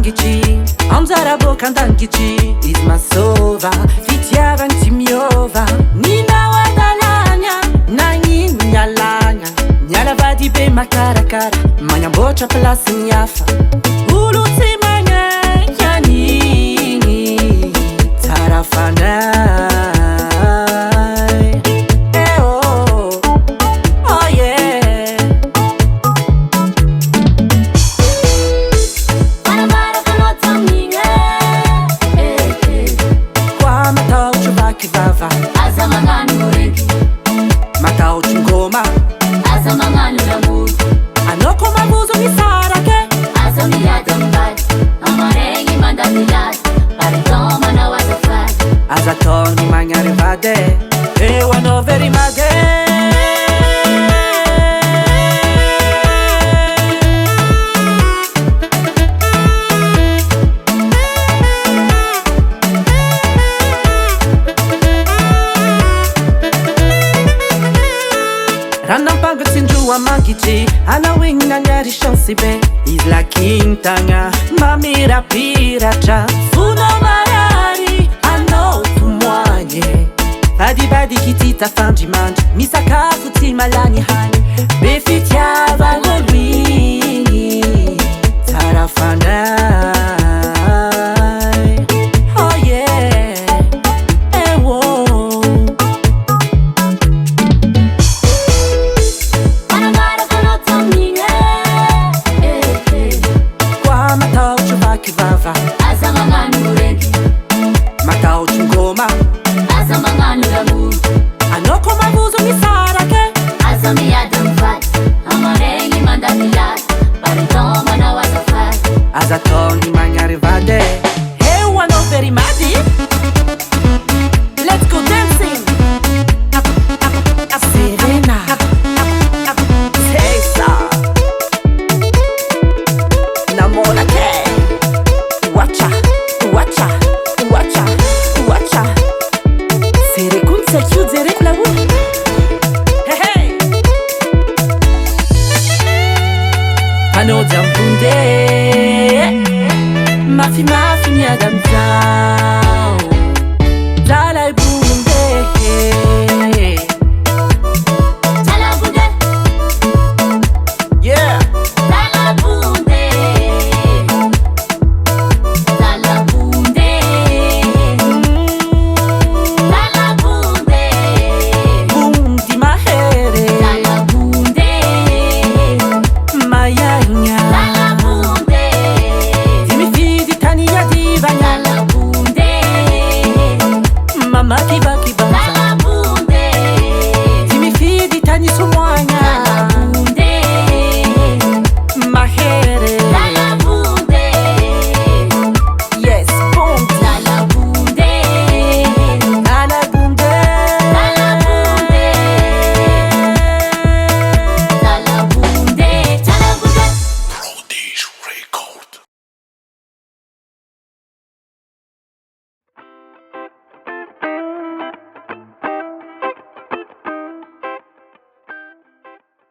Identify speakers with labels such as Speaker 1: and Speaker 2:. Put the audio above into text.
Speaker 1: mangitry amzara boka andangitry izy masova fitiavany tsy miova ninao adalagna nagnino mialagna miala vady be makarakara magnamboatra plasy mihafa olo tsy magnainy anigny tsara fanay.
Speaker 2: Asa magnano reggae,
Speaker 1: mataotry ngoma,
Speaker 2: asa magnano lamour,
Speaker 1: anao koa mamonzo misarake,
Speaker 2: asa miady amivady, amaregny mandamilady, baritão manao azafady,
Speaker 1: aza taony magnary vady eo anao very mady. Ranampangatsindroa mangitry anao igny nagnary chance be izy lakintagna mamirapiratra fonao marary anao tomoagne vadivady kitita fandrimandry misakafo tsy malany hany be fitiavagna igny tsara fanay. Oh yeah,
Speaker 2: asa magnano reggae,
Speaker 1: mataotry ngoma,
Speaker 2: asa magnano lamour,
Speaker 1: anao koa mamonzo misarake,
Speaker 2: asa miady amivady, amaregny mandamilady, baritão manao azafady,
Speaker 1: aza taony magnary vady eo anao very mady. Let's go dancing. Serena Tessa Namolake Wacha, wacha, wacha, wacha. Serekun sekiu zerek la wu. Hey hey. Ano jampunde. Mafi mafi miadam za.